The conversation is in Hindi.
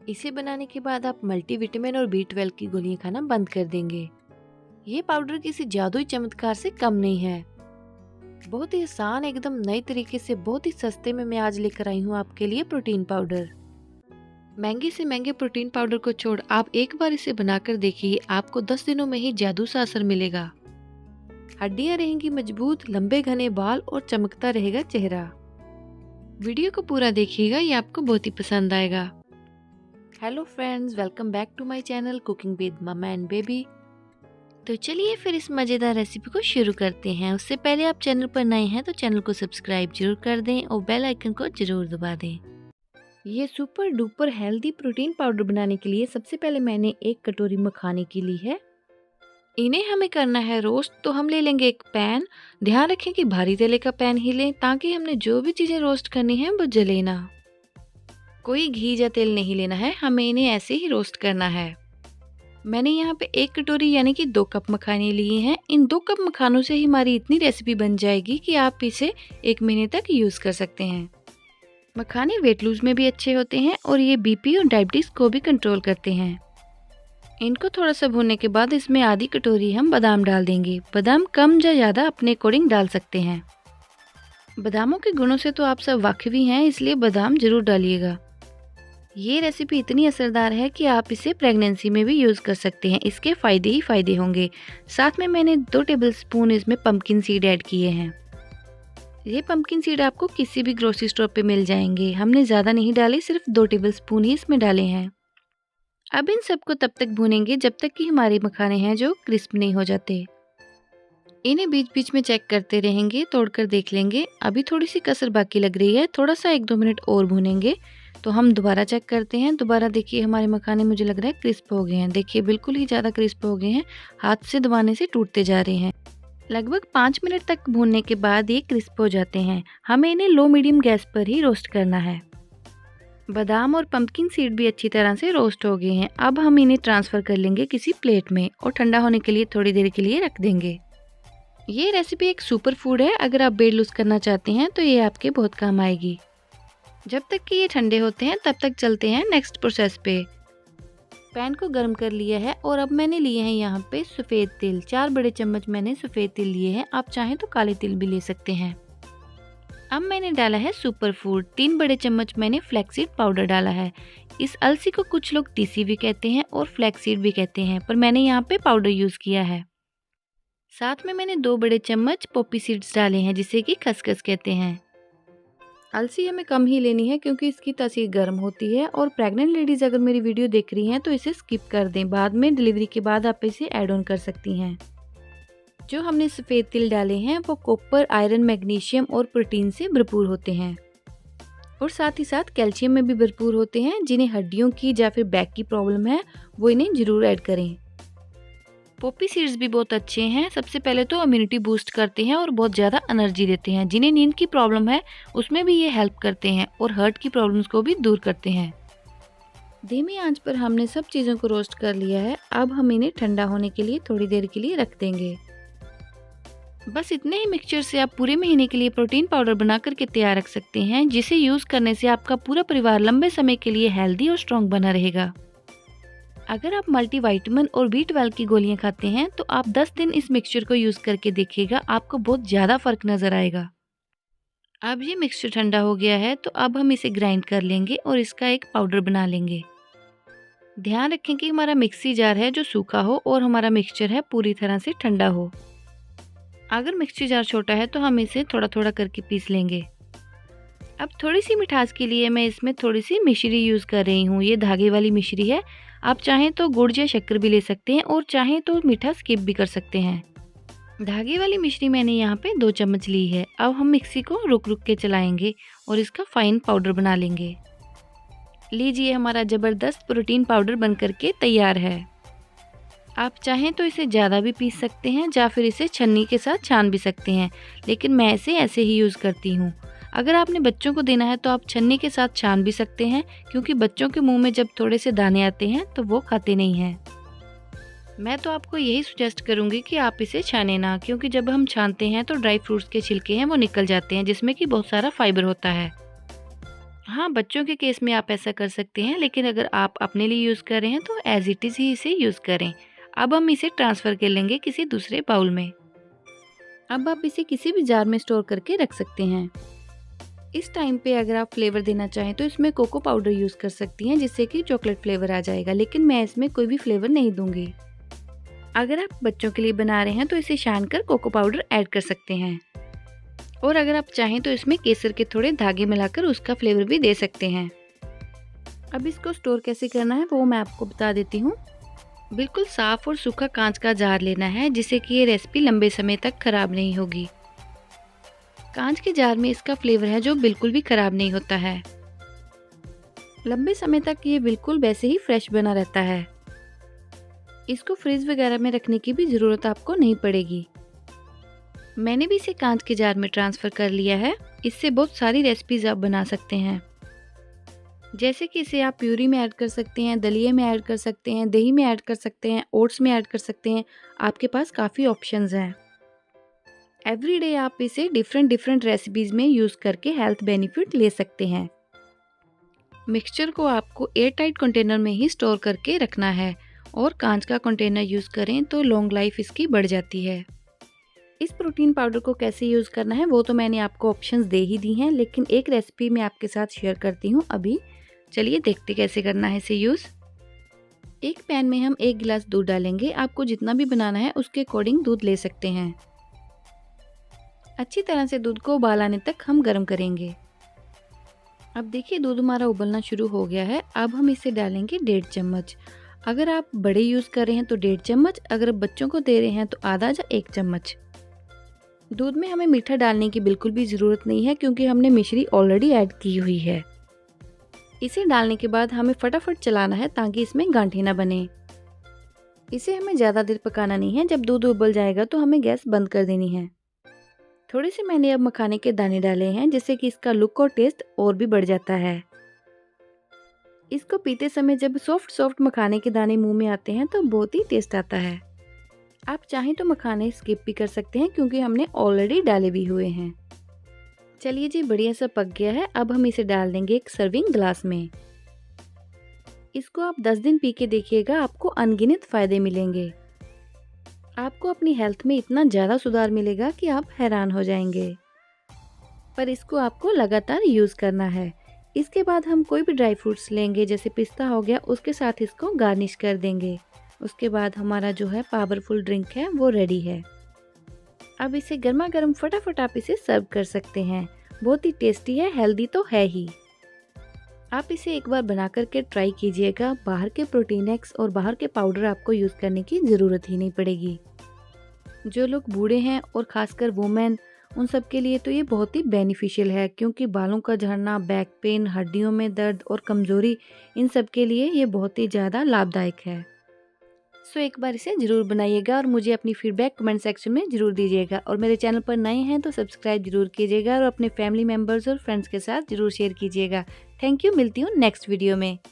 इसे बनाने के बाद आप मल्टीविटामिन और B12 की गोलियां खाना बंद कर देंगे। ये पाउडर किसी जादुई चमत्कार से कम नहीं है। बहुत ही आसान, एकदम नए तरीके से, बहुत ही सस्ते में मैं आज लेकर आई हूँ आपके लिए प्रोटीन पाउडर। महंगे से महंगे प्रोटीन पाउडर को छोड़ आप एक बार इसे बनाकर देखिए, आपको 10 दिनों में ही जादू सा असर मिलेगा। हड्डियां रहेंगी मजबूत, लंबे घने बाल और चमकता रहेगा चेहरा। वीडियो को पूरा देखिएगा, ये आपको बहुत ही पसंद आएगा। Hello friends, welcome back to my channel cooking with mama and baby. तो चलिए फिर इस मज़ेदार रेसिपी को शुरू करते हैं। उससे पहले आप चैनल पर नए हैं तो चैनल को सब्सक्राइब जरूर कर दें और बेल आइकन को जरूर दबा दें। ये super duper healthy protein powder बनाने के लिए सबसे पहले मैंने 1 कटोरी मखाने की ली है। इन्हें हमें करना है रोस्ट, तो हम ले लेंगे एक पैन। ध्यान रखें कि भारी तले का पैन ही लें ताकि हमने जो भी चीज़ें रोस्ट करनी है वो जले ना। कोई घी या तेल नहीं लेना है, हमें इन्हें ऐसे ही रोस्ट करना है। मैंने यहाँ पे 1 कटोरी यानी कि 2 कप मखाने लिए हैं। इन 2 कप मखानों से ही हमारी इतनी रेसिपी बन जाएगी कि आप इसे 1 महीने तक यूज़ कर सकते हैं। मखाने वेट लूज में भी अच्छे होते हैं और ये बीपी और डायबिटीज़ को भी कंट्रोल करते हैं। इनको थोड़ा सा भूनने के बाद इसमें आधी कटोरी हम बादाम डाल देंगे। बादाम कम या ज़्यादा अपने अकॉर्डिंग डाल सकते हैं। बादामों के गुणों से तो आप सब वाकिफ़ ही हैं, इसलिए बादाम ज़रूर डालिएगा। ये रेसिपी इतनी असरदार है कि आप इसे प्रेगनेंसी में भी यूज़ कर सकते हैं। इसके फ़ायदे ही फ़ायदे होंगे। साथ में मैंने 2 टेबलस्पून इसमें पम्पकिन सीड ऐड किए हैं। ये पम्पकिन सीड आपको किसी भी ग्रोसरी स्टोर पे मिल जाएंगे। हमने ज़्यादा नहीं डाले, सिर्फ 2 टेबलस्पून ही इसमें डाले हैं। अब इन सबको तब तक भूनेंगे जब तक कि हमारे मखाने हैं जो क्रिस्प नहीं हो जाते। इन्हें बीच बीच में चेक करते रहेंगे, तोड़कर देख लेंगे। अभी थोड़ी सी कसर बाकी लग रही है, थोड़ा सा 1-2 मिनट और भूनेंगे। तो हम दोबारा चेक करते हैं। दोबारा देखिए हमारे मखाने मुझे लग रहा है क्रिस्प हो गए हैं। देखिए बिल्कुल ही ज़्यादा क्रिस्प हो गए हैं, हाथ से दबाने से टूटते जा रहे हैं। लगभग 5 मिनट तक भूनने के बाद ये क्रिस्प हो जाते हैं। हमें इन्हें लो मीडियम गैस पर ही रोस्ट करना है। बादाम और पंपकिन सीड भी अच्छी तरह से रोस्ट हो गए हैं। अब हम इन्हें ट्रांसफ़र कर लेंगे किसी प्लेट में और ठंडा होने के लिए थोड़ी देर के लिए रख देंगे। ये रेसिपी एक सुपर फूड है। अगर आप वेट लूज़ करना चाहते हैं तो ये आपके बहुत काम आएगी। जब तक कि ये ठंडे होते हैं तब तक चलते हैं नेक्स्ट प्रोसेस पे। पैन को गर्म कर लिया है और अब मैंने लिए हैं यहाँ पे सफ़ेद तिल। 4 बड़े चम्मच मैंने सफ़ेद तिल लिए हैं। आप चाहें तो काले तिल भी ले सकते हैं। अब मैंने डाला है सुपर फूड। 3 बड़े चम्मच मैंने फ्लैक्सीड पाउडर डाला है। इस अलसी को कुछ लोग तीसी भी कहते हैं और फ्लैक्सीड भी कहते हैं, पर मैंने यहाँ पे पाउडर यूज़ किया है। साथ में मैंने 2 बड़े चम्मच पॉपी सीड्स डाले हैं, जिसे कि खसखस कहते हैं। अलसी हमें कम ही लेनी है क्योंकि इसकी तासीर गर्म होती है। और प्रेग्नेंट लेडीज़ अगर मेरी वीडियो देख रही हैं तो इसे स्किप कर दें, बाद में डिलीवरी के बाद आप इसे ऐड ऑन कर सकती हैं। जो हमने सफ़ेद तिल डाले हैं वो कॉपर, आयरन, मैग्नीशियम और प्रोटीन से भरपूर होते हैं और साथ ही साथ कैल्शियम में भी भरपूर होते हैं। जिन्हें हड्डियों की या फिर बैक की प्रॉब्लम है वो इन्हें ज़रूर ऐड करें। पॉपी सीड्स भी बहुत अच्छे हैं। सबसे पहले तो इम्यूनिटी बूस्ट करते हैं और बहुत ज़्यादा एनर्जी देते हैं। जिन्हें नींद की प्रॉब्लम है उसमें भी ये हेल्प करते हैं और हार्ट की प्रॉब्लम्स को भी दूर करते हैं। धीमी आंच पर हमने सब चीज़ों को रोस्ट कर लिया है। अब हम इन्हें ठंडा होने के लिए थोड़ी देर के लिए रख देंगे। बस इतने ही मिक्सचर से आप पूरे महीने के लिए प्रोटीन पाउडर बना करके तैयार रख सकते हैं, जिसे यूज़ करने से आपका पूरा परिवार लंबे समय के लिए हेल्दी और स्ट्रॉन्ग बना रहेगा। अगर आप मल्टीविटामिन और B12 की गोलियां खाते हैं तो आप 10 दिन इस मिक्सचर को यूज़ करके देखिएगा, आपको बहुत ज़्यादा फ़र्क नज़र आएगा। अब ये मिक्सचर ठंडा हो गया है तो अब हम इसे ग्राइंड कर लेंगे और इसका एक पाउडर बना लेंगे। ध्यान रखें कि हमारा मिक्सी जार है जो सूखा हो और हमारा मिक्सचर है पूरी तरह से ठंडा हो। अगर मिक्सी जार छोटा है तो हम इसे थोड़ा थोड़ा करके पीस लेंगे। अब थोड़ी सी मिठास के लिए मैं इसमें थोड़ी सी मिश्री यूज़ कर रही हूँ। ये धागे वाली मिश्री है। आप चाहें तो गुड़ या शक्कर भी ले सकते हैं और चाहें तो मीठा स्किप भी कर सकते हैं। धागे वाली मिश्री मैंने यहाँ पे 2 चम्मच ली है। अब हम मिक्सी को रुक रुक के चलाएंगे और इसका फाइन पाउडर बना लेंगे। लीजिए, हमारा ज़बरदस्त प्रोटीन पाउडर बन करके तैयार है। आप चाहें तो इसे ज़्यादा भी पीस सकते हैं या फिर इसे छन्नी के साथ छान भी सकते हैं, लेकिन मैं इसे ऐसे ही यूज़ करती हूँ। अगर आपने बच्चों को देना है तो आप छन्नी के साथ छान भी सकते हैं, क्योंकि बच्चों के मुंह में जब थोड़े से दाने आते हैं तो वो खाते नहीं हैं। मैं तो आपको यही सुजेस्ट करूँगी कि आप इसे छाने ना, क्योंकि जब हम छानते हैं तो ड्राई फ्रूट्स के छिलके हैं वो निकल जाते हैं, जिसमें कि बहुत सारा फाइबर होता है। हाँ, बच्चों के केस में आप ऐसा कर सकते हैं, लेकिन अगर आप अपने लिए यूज़ कर रहे हैं तो एज़ इट इज़ ही इसे यूज़ करें। अब हम इसे ट्रांसफ़र कर लेंगे किसी दूसरे बाउल में। अब आप इसे किसी भी जार में स्टोर करके रख सकते हैं। इस टाइम पे अगर आप फ्लेवर देना चाहें तो इसमें कोको पाउडर यूज़ कर सकती हैं, जिससे कि चॉकलेट फ्लेवर आ जाएगा, लेकिन मैं इसमें कोई भी फ्लेवर नहीं दूँगी। अगर आप बच्चों के लिए बना रहे हैं तो इसे छान कर कोको पाउडर ऐड कर सकते हैं, और अगर आप चाहें तो इसमें केसर के थोड़े धागे मिलाकर उसका फ्लेवर भी दे सकते हैं। अब इसको स्टोर कैसे करना है वो मैं आपको बता देती हूँ। बिल्कुल साफ और सूखा कांच का जार लेना है, जिससे कि ये रेसिपी लंबे समय तक खराब नहीं होगी। कांच के जार में इसका फ्लेवर है जो बिल्कुल भी खराब नहीं होता है। लंबे समय तक ये बिल्कुल वैसे ही फ्रेश बना रहता है। इसको फ्रिज वगैरह में रखने की भी ज़रूरत आपको नहीं पड़ेगी। मैंने भी इसे कांच के जार में ट्रांसफ़र कर लिया है। इससे बहुत सारी रेसिपीज़ आप बना सकते हैं, जैसे कि इसे आप प्यूरी में ऐड कर सकते हैं, दलिए में ऐड कर सकते हैं, दही में ऐड कर सकते हैं, ओट्स में ऐड कर सकते हैं। आपके पास काफ़ी ऑप्शंस हैं। एवरीडे आप इसे डिफरेंट रेसिपीज़ में यूज़ करके हेल्थ बेनिफिट ले सकते हैं। मिक्सचर को आपको एयर टाइट कंटेनर में ही स्टोर करके रखना है, और कांच का कंटेनर यूज़ करें तो लॉन्ग लाइफ इसकी बढ़ जाती है। इस प्रोटीन पाउडर को कैसे यूज़ करना है वो तो मैंने आपको ऑप्शंस दे ही दी हैं, लेकिन एक रेसिपी मैं आपके साथ शेयर करती हूँ अभी। चलिए देखते कैसे करना है इसे यूज़। एक पैन में हम 1 गिलास दूध डालेंगे। आपको जितना भी बनाना है उसके अकॉर्डिंग दूध ले सकते हैं। अच्छी तरह से दूध को उबाल आने तक हम गर्म करेंगे। अब देखिए दूध हमारा उबलना शुरू हो गया है। अब हम इसे डालेंगे 1.5 चम्मच। अगर आप बड़े यूज़ कर रहे हैं तो 1.5 चम्मच, अगर बच्चों को दे रहे हैं तो आधा या 1 चम्मच। दूध में हमें मीठा डालने की बिल्कुल भी ज़रूरत नहीं है, क्योंकि हमने मिश्री ऑलरेडी ऐड की हुई है। इसे डालने के बाद हमें फटाफट चलाना है ताकि इसमें गांठें ना बने। इसे हमें ज़्यादा देर पकाना नहीं है। जब दूध उबल जाएगा तो हमें गैस बंद कर देनी है। थोड़े से मैंने अब मखाने के दाने डाले हैं, जिससे कि इसका लुक और टेस्ट और भी बढ़ जाता है। इसको पीते समय जब सॉफ्ट मखाने के दाने मुंह में आते हैं तो बहुत ही टेस्ट आता है। आप चाहें तो मखाने स्किप भी कर सकते हैं, क्योंकि हमने ऑलरेडी डाले भी हुए हैं। चलिए जी बढ़िया सा पक गया है। अब हम इसे डाल देंगे एक सर्विंग ग्लास में। इसको आप 10 दिन पी के देखिएगा, आपको अनगिनत फ़ायदे मिलेंगे। आपको अपनी हेल्थ में इतना ज़्यादा सुधार मिलेगा कि आप हैरान हो जाएंगे। पर इसको आपको लगातार यूज़ करना है। इसके बाद हम कोई भी ड्राई फ्रूट्स लेंगे, जैसे पिस्ता हो गया, उसके साथ इसको गार्निश कर देंगे। उसके बाद हमारा जो है पावरफुल ड्रिंक है वो रेडी है। अब इसे गर्मा गर्म फटाफट आप इसे सर्व कर सकते हैं। बहुत ही टेस्टी है, हेल्दी तो है ही। आप इसे एक बार बना करके ट्राई कीजिएगा। बाहर के प्रोटीन एक्स और बाहर के पाउडर आपको यूज़ करने की ज़रूरत ही नहीं पड़ेगी। जो लोग बूढ़े हैं और ख़ासकर वुमेन, उन सब के लिए तो ये बहुत ही बेनिफिशियल है, क्योंकि बालों का झड़ना, बैक पेन, हड्डियों में दर्द और कमज़ोरी, इन सब के लिए ये बहुत ही ज़्यादा लाभदायक है। सो एक बार इसे ज़रूर बनाइएगा और मुझे अपनी फीडबैक कमेंट सेक्शन में ज़रूर दीजिएगा, और मेरे चैनल पर नए हैं तो सब्सक्राइब ज़रूर कीजिएगा और अपने फैमिली मेम्बर्स और फ्रेंड्स के साथ ज़रूर शेयर कीजिएगा। थैंक यू, मिलती हूँ नेक्स्ट वीडियो में।